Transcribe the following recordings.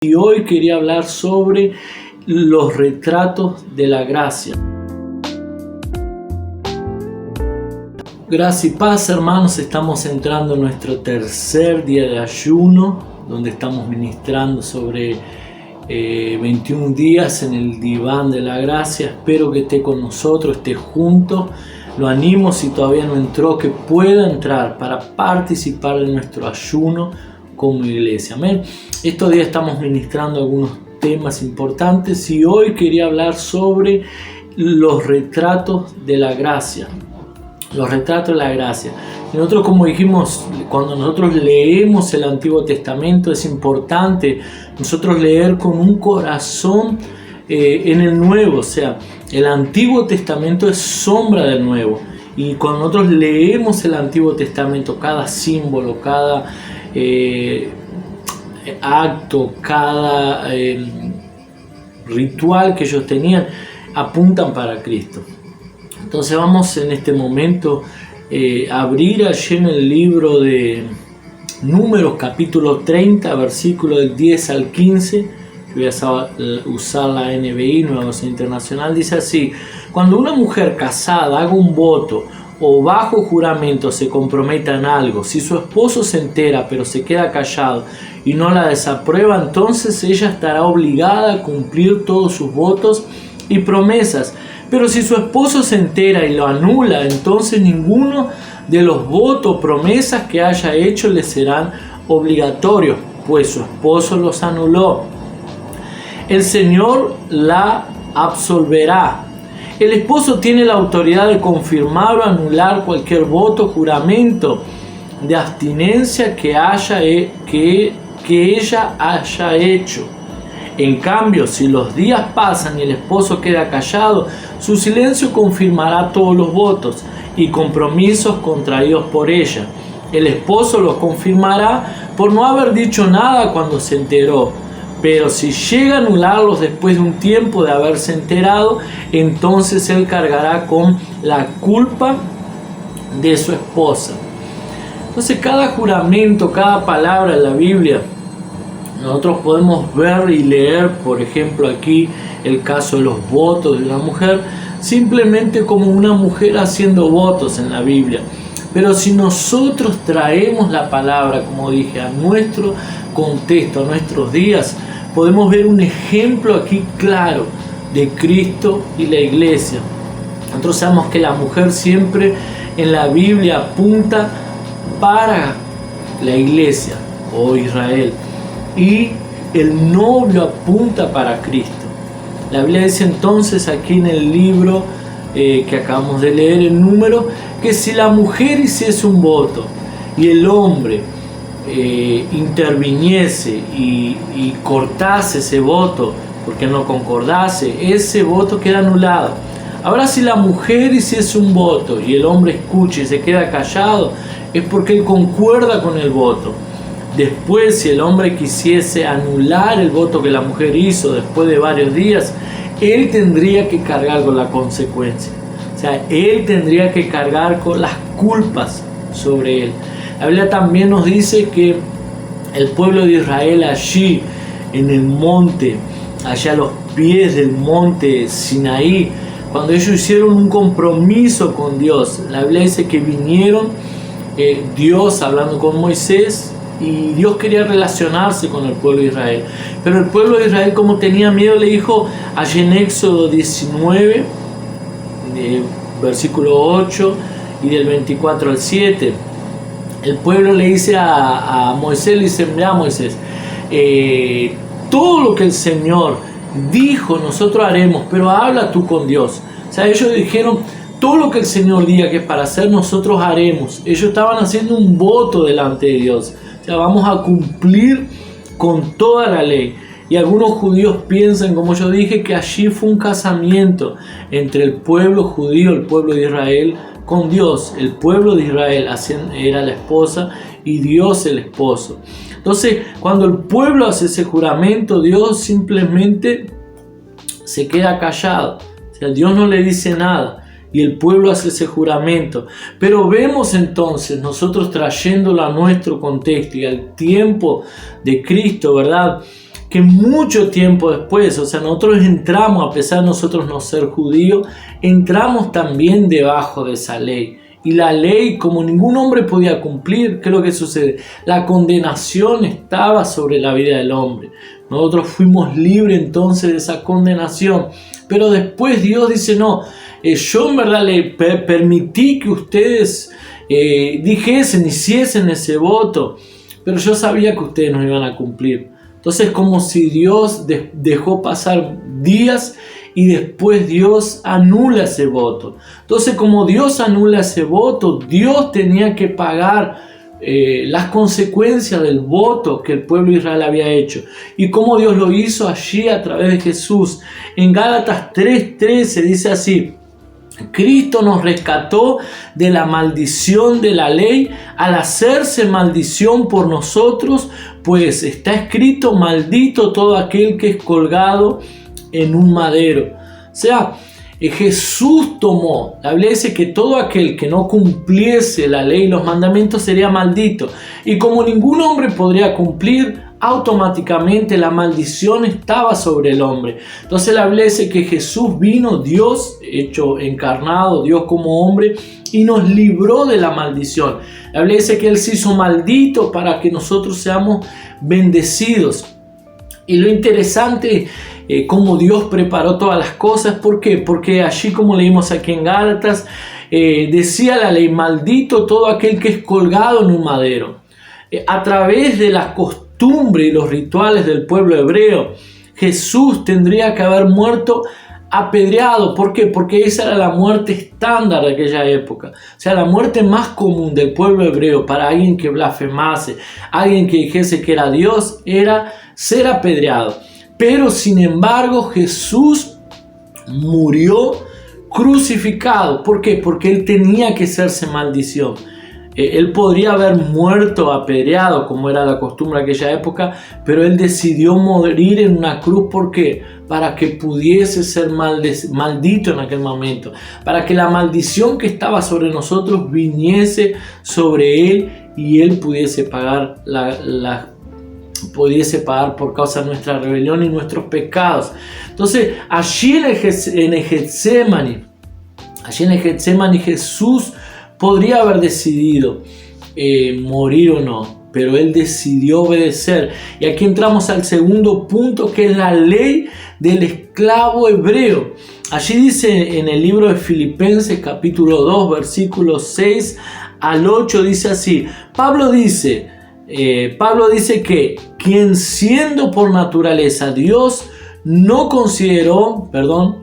Y hoy quería hablar sobre los retratos de la gracia. Gracia y paz, hermanos, estamos entrando en nuestro tercer día de ayuno, donde estamos ministrando sobre 21 días en el diván de la gracia. Espero que esté con nosotros, esté junto. Lo animo, si todavía no entró, que pueda entrar para participar de nuestro ayuno como iglesia. Amén. Estos días estamos ministrando algunos temas importantes y hoy quería hablar sobre los retratos de la gracia. Los retratos de la gracia. Nosotros, como dijimos, cuando nosotros leemos el Antiguo Testamento, es importante nosotros leer con un corazón en el Nuevo. O sea, el Antiguo Testamento es sombra del Nuevo. Y cuando nosotros leemos el Antiguo Testamento, cada símbolo, cada acto, cada ritual que ellos tenían, apuntan para Cristo. Entonces vamos en este momento a abrir allí en el libro de Números, capítulo 30, versículo del 10 al 15. Voy a usar la NBI, Nueva Versión Internacional. Dice así: cuando una mujer casada haga un voto o bajo juramento se comprometa en algo, si su esposo se entera pero se queda callado y no la desaprueba, entonces ella estará obligada a cumplir todos sus votos y promesas. Pero si su esposo se entera y lo anula, entonces ninguno de los votos o promesas que haya hecho le serán obligatorios, pues su esposo los anuló. El Señor la absolverá. El esposo tiene la autoridad de confirmar o anular cualquier voto o juramento de abstinencia que ella haya hecho. En cambio, si los días pasan y el esposo queda callado, su silencio confirmará todos los votos y compromisos contraídos por ella. El esposo los confirmará por no haber dicho nada cuando se enteró. Pero si llega a anularlos después de un tiempo de haberse enterado, entonces él cargará con la culpa de su esposa. Entonces, cada juramento, cada palabra en la Biblia, nosotros podemos ver y leer, por ejemplo, aquí el caso de los votos de una mujer, simplemente como una mujer haciendo votos en la Biblia. Pero si nosotros traemos la palabra, como dije, a nuestro contexto, a nuestros días, podemos ver un ejemplo aquí claro de Cristo y la iglesia. Nosotros sabemos que la mujer siempre en la Biblia apunta para la iglesia o Israel, y el novio apunta para Cristo. La Biblia dice entonces aquí en el libro que acabamos de leer, en Número, que si la mujer hiciese un voto y el hombre interviniese y cortase ese voto porque no concordase, ese voto queda anulado. Ahora, si la mujer hiciese un voto y el hombre escucha y se queda callado, es porque él concuerda con el voto. Después, si el hombre quisiese anular el voto que la mujer hizo después de varios días, él tendría que cargar con la consecuencia. O sea, él tendría que cargar con las culpas sobre él. La Biblia también nos dice que el pueblo de Israel allí en el monte, allá a los pies del monte Sinaí, cuando ellos hicieron un compromiso con Dios, la Biblia dice que vinieron Dios hablando con Moisés, y Dios quería relacionarse con el pueblo de Israel. Pero el pueblo de Israel, como tenía miedo, le dijo allí en Éxodo 19, versículo 8 y del 24 al 7, el pueblo le dice a Moisés, le dice: mira, Moisés, todo lo que el Señor dijo nosotros haremos, pero habla tú con Dios. O sea, ellos dijeron: todo lo que el Señor diga que es para hacer, nosotros haremos. Ellos estaban haciendo un voto delante de Dios. O sea, vamos a cumplir con toda la ley. Y algunos judíos piensan, como yo dije, que allí fue un casamiento entre el pueblo judío, el pueblo de Israel, con Dios. El pueblo de Israel era la esposa y Dios el esposo. Entonces, cuando el pueblo hace ese juramento, Dios simplemente se queda callado. O sea, Dios no le dice nada. Y el pueblo hace ese juramento. Pero vemos entonces, nosotros trayéndolo a nuestro contexto y al tiempo de Cristo, ¿verdad? que mucho tiempo después, o sea, nosotros entramos, a pesar de nosotros no ser judíos, entramos también debajo de esa ley. Y la ley, como ningún hombre podía cumplir, ¿qué es lo que sucede? La condenación estaba sobre la vida del hombre. Nosotros fuimos libres entonces de esa condenación. Pero después Dios dice, no, yo en verdad le permití que ustedes dijesen, hiciesen ese voto, pero yo sabía que ustedes no iban a cumplir. Entonces, como si Dios dejó pasar días y después Dios anula ese voto. Entonces, como Dios anula ese voto, Dios tenía que pagar las consecuencias del voto que el pueblo de Israel había hecho. Y como Dios lo hizo allí a través de Jesús. En Gálatas 3:13 dice así: Cristo nos rescató de la maldición de la ley al hacerse maldición por nosotros, pues está escrito: maldito todo aquel que es colgado en un madero. O sea, Jesús tomó, la Biblia dice que todo aquel que no cumpliese la ley y los mandamientos sería maldito. Y como ningún hombre podría cumplir, automáticamente la maldición estaba sobre el hombre. Entonces la Biblia dice que Jesús vino, Dios hecho encarnado, Dios como hombre, y nos libró de la maldición. La Biblia dice que Él se hizo maldito para que nosotros seamos bendecidos. Y lo interesante cómo Dios preparó todas las cosas. ¿Por qué? Porque allí, como leímos aquí en Gálatas, decía la ley: maldito todo aquel que es colgado en un madero. A través de las costumbres y los rituales del pueblo hebreo, Jesús tendría que haber muerto apedreado. ¿Por qué? Porque esa era la muerte estándar de aquella época. O sea, la muerte más común del pueblo hebreo para alguien que blasfemase, alguien que dijese que era Dios, era ser apedreado. Pero sin embargo, Jesús murió crucificado. ¿Por qué? Porque Él tenía que hacerse maldición. Él podría haber muerto apedreado, como era la costumbre de aquella época, pero Él decidió morir en una cruz. ¿Por qué? Para que pudiese ser maldito en aquel momento, para que la maldición que estaba sobre nosotros viniese sobre Él y Él pudiese pagar por causa de nuestra rebelión y nuestros pecados. Entonces, allí en el Getsemaní, Jesús podría haber decidido morir o no, pero Él decidió obedecer. Y aquí entramos al segundo punto, que es la ley del esclavo hebreo. Allí dice en el libro de Filipenses capítulo 2, versículos 6 al 8, dice así: Pablo dice que quien siendo por naturaleza Dios no consideró,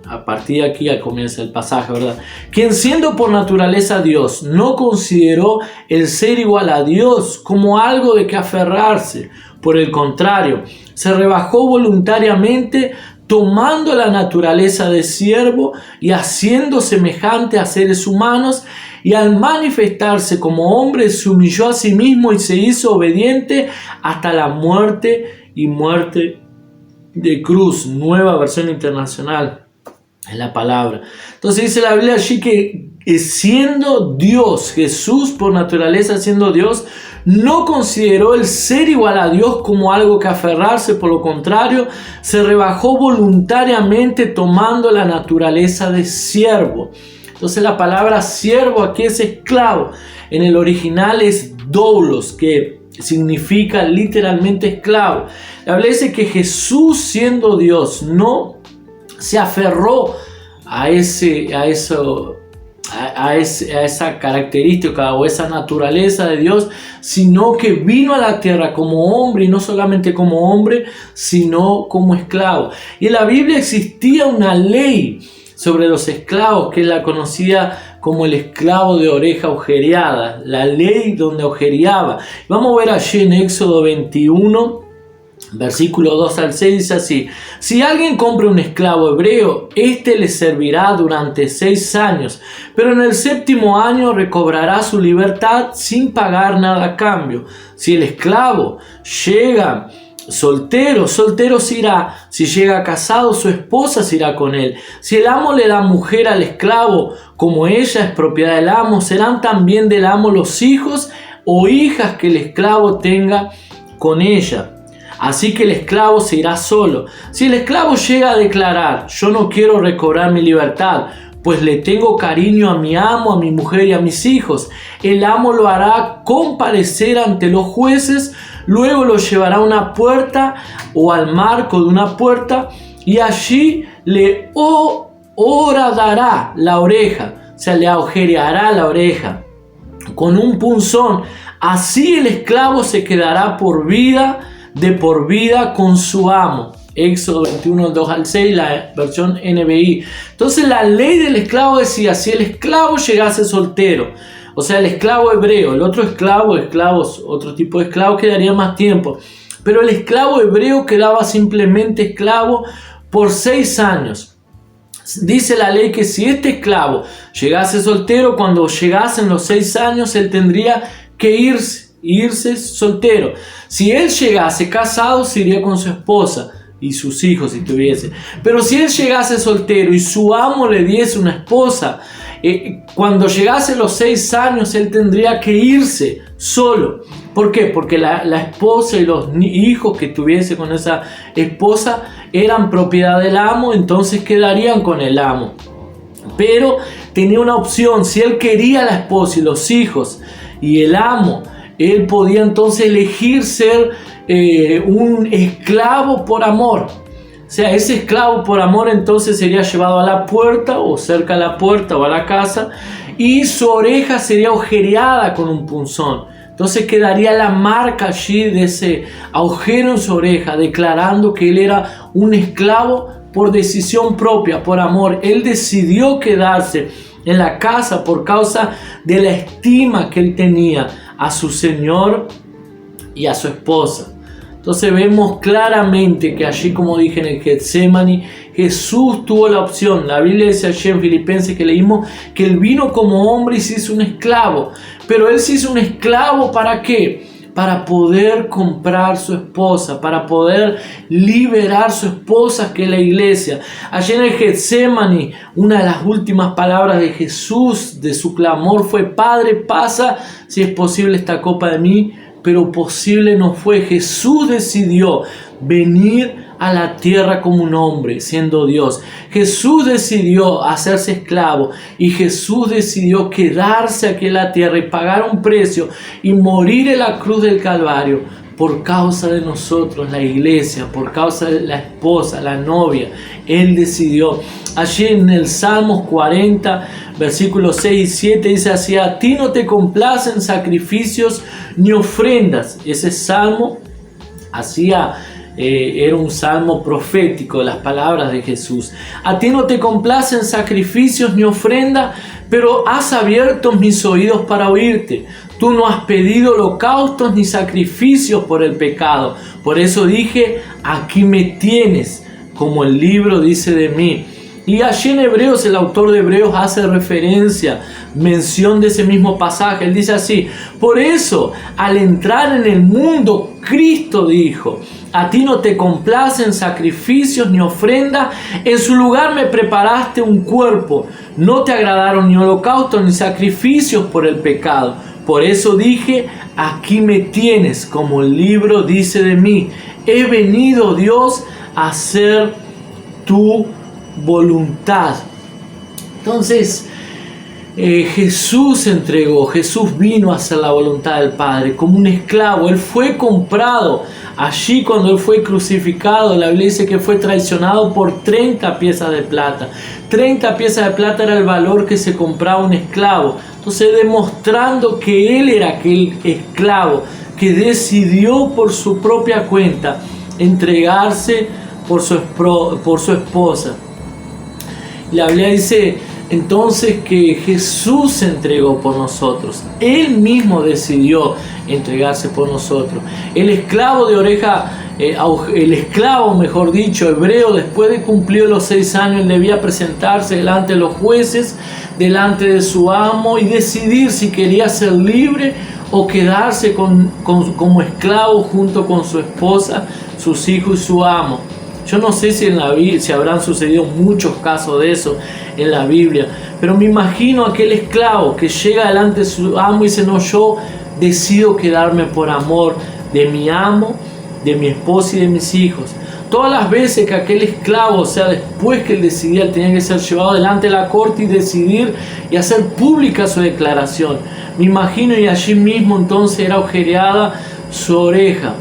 a partir de aquí ya comienza el pasaje, ¿verdad? Quien siendo por naturaleza Dios no consideró el ser igual a Dios como algo de que aferrarse. Por el contrario, se rebajó voluntariamente, tomando la naturaleza de siervo y haciendo semejante a seres humanos, y al manifestarse como hombre se humilló a sí mismo y se hizo obediente hasta la muerte y muerte de cruz. Nueva versión internacional es la palabra. Entonces dice la Biblia allí que siendo Dios, Jesús por naturaleza siendo Dios, no consideró el ser igual a Dios como algo que aferrarse. Por lo contrario, se rebajó voluntariamente, tomando la naturaleza de siervo. Entonces la palabra siervo aquí es esclavo. En el original es doulos, que significa literalmente esclavo. La Biblia dice que Jesús, siendo Dios, no se aferró a esa característica o esa naturaleza de Dios, sino que vino a la tierra como hombre, y no solamente como hombre, sino como esclavo. Y en la Biblia existía una ley sobre los esclavos, que es la conocida como el esclavo de oreja agujereada, la ley donde agujereaba. Vamos a ver allí en Éxodo 21, versículo 2 al 6, dice así: si alguien compra un esclavo hebreo, éste le servirá durante 6 años, pero en el 7º año recobrará su libertad sin pagar nada a cambio. Si el esclavo llega soltero se irá. Si llega casado, su esposa se irá con él. Si el amo le da mujer al esclavo, como ella es propiedad del amo, serán también del amo los hijos o hijas que el esclavo tenga con ella. Así que el esclavo se irá solo. Si el esclavo llega a declarar: yo no quiero recobrar mi libertad, pues le tengo cariño a mi amo, a mi mujer y a mis hijos, el amo lo hará comparecer ante los jueces, luego lo llevará a una puerta o al marco de una puerta y allí le horadará la oreja, o sea, le agujereará la oreja con un punzón. Así el esclavo se quedará de por vida con su amo. Éxodo 21, 2 al 6, la versión NBI. Entonces la ley del esclavo decía: si el esclavo llegase soltero, o sea, el esclavo hebreo, el otro otro tipo de esclavo quedaría más tiempo, pero el esclavo hebreo quedaba simplemente esclavo por 6 años. Dice la ley que si este esclavo llegase soltero, cuando llegasen los 6 años, él tendría que irse soltero. Si él llegase casado, se iría con su esposa y sus hijos si tuviese. Pero si él llegase soltero y su amo le diese una esposa, cuando llegase los 6 años, él tendría que irse solo. ¿Por qué? Porque la esposa y los hijos que tuviese con esa esposa eran propiedad del amo, entonces quedarían con el amo. Pero tenía una opción: si él quería a la esposa y los hijos y el amo, él podía entonces elegir ser un esclavo por amor. O sea, ese esclavo por amor entonces sería llevado a la puerta o cerca a la puerta o a la casa, y su oreja sería agujereada con un punzón. Entonces quedaría la marca allí de ese agujero en su oreja, declarando que él era un esclavo por decisión propia, por amor. Él decidió quedarse en la casa por causa de la estima que él tenía a su señor y a su esposa. Entonces vemos claramente que allí, como dije, en el Getsemaní, Jesús tuvo la opción. La Biblia dice allí en Filipenses que leímos que él vino como hombre y se hizo un esclavo. Pero él se hizo un esclavo ¿para qué? Para poder comprar su esposa, para poder liberar su esposa, que es la iglesia. Allí en el Getsemaní, una de las últimas palabras de Jesús, de su clamor, fue: Padre, pasa si es posible esta copa de mí, pero posible no fue. Jesús decidió venir a la tierra como un hombre, siendo Dios. Jesús decidió hacerse esclavo y Jesús decidió quedarse aquí en la tierra y pagar un precio y morir en la cruz del Calvario por causa de nosotros, la iglesia, por causa de la esposa, la novia. Él decidió. Allí en el Salmos 40, versículos 6 y 7 dice así: a ti no te complacen sacrificios ni ofrendas. Ese salmo era un salmo profético, las palabras de Jesús. A ti no te complacen sacrificios ni ofrenda, pero has abierto mis oídos para oírte. Tú no has pedido holocaustos ni sacrificios por el pecado. Por eso dije: aquí me tienes, como el libro dice de mí. Y allí en Hebreos, el autor de Hebreos hace mención de ese mismo pasaje. Él dice así: por eso, al entrar en el mundo, Cristo dijo: a ti no te complacen sacrificios ni ofrenda, en su lugar me preparaste un cuerpo. No te agradaron ni holocaustos ni sacrificios por el pecado. Por eso dije: aquí me tienes, como el libro dice de mí. He venido, Dios, a hacer tu voluntad. Entonces Jesús vino a hacer la voluntad del Padre como un esclavo. Él fue comprado allí cuando él fue crucificado. La Biblia dice que fue traicionado por 30 piezas de plata. 30 piezas de plata era el valor que se compraba un esclavo. Entonces, demostrando que él era aquel esclavo que decidió por su propia cuenta entregarse por su esposa. La Biblia dice entonces que Jesús se entregó por nosotros. Él mismo decidió entregarse por nosotros. El esclavo mejor dicho, hebreo, después de cumplir los 6 años, él debía presentarse delante de los jueces, delante de su amo, y decidir si quería ser libre o quedarse como esclavo junto con su esposa, sus hijos y su amo. Yo no sé si habrán sucedido muchos casos de eso en la Biblia, pero me imagino aquel esclavo que llega delante de su amo y dice: no, yo decido quedarme por amor de mi amo de mi esposa y de mis hijos. Todas las veces que aquel esclavo, o sea, después que él decidía, él tenía que ser llevado delante de la corte y decidir y hacer pública su declaración. Me imagino, y allí mismo entonces era agujereada su oreja.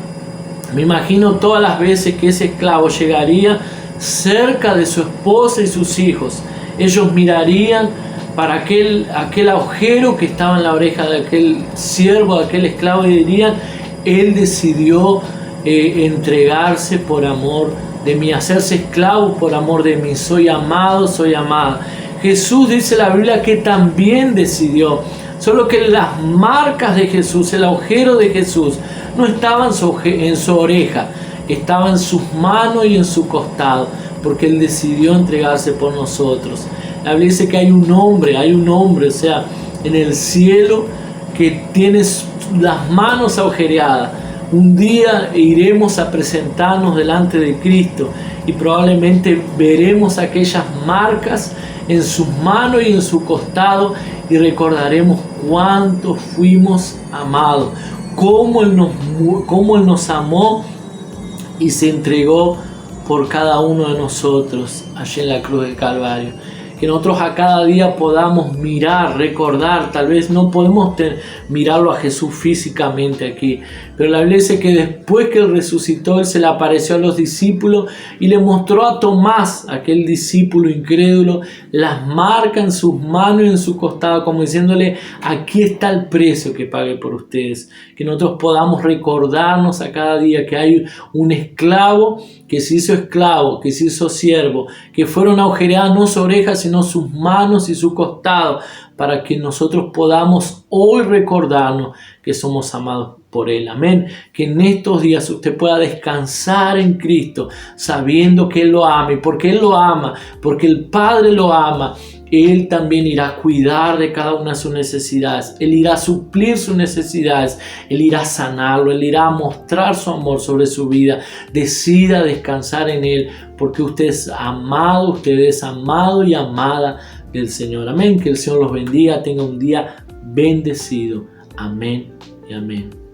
Me imagino todas las veces que ese esclavo llegaría cerca de su esposa y sus hijos. Ellos mirarían para aquel agujero que estaba en la oreja de aquel siervo, de aquel esclavo, y dirían: él decidió entregarse por amor de mí, hacerse esclavo por amor de mí. Soy amado, soy amada. Jesús, dice la Biblia, que también decidió. Solo que las marcas de Jesús, el agujero de Jesús, no estaba en su oreja, estaba en sus manos y en su costado, porque Él decidió entregarse por nosotros. La Biblia dice que hay un hombre, o sea, en el cielo, que tiene las manos agujereadas. Un día iremos a presentarnos delante de Cristo y probablemente veremos aquellas marcas en sus manos y en su costado, y recordaremos cuánto fuimos amados, cómo Él nos amó y se entregó por cada uno de nosotros allí en la cruz del Calvario. Que nosotros a cada día podamos mirar, recordar. Tal vez no podemos mirarlo a Jesús físicamente aquí, pero la Biblia dice que después que Él resucitó, Él se le apareció a los discípulos y le mostró a Tomás, aquel discípulo incrédulo, las marcas en sus manos y en su costado, como diciéndole: aquí está el precio que pagué por ustedes. Que nosotros podamos recordarnos a cada día que hay un esclavo que se hizo esclavo, que se hizo siervo, que fueron agujereadas no sus orejas, sino sus manos y su costado, para que nosotros podamos hoy recordarnos que somos amados por Él. Amén. Que en estos días usted pueda descansar en Cristo, sabiendo que Él lo ama, y porque Él lo ama, porque el Padre lo ama, Él también irá a cuidar de cada una de sus necesidades. Él irá a suplir sus necesidades. Él irá a sanarlo. Él irá a mostrar su amor sobre su vida. Decida descansar en Él, porque usted es amado y amada del Señor. Amén. Que el Señor los bendiga. Tenga un día bendecido. Amén y amén.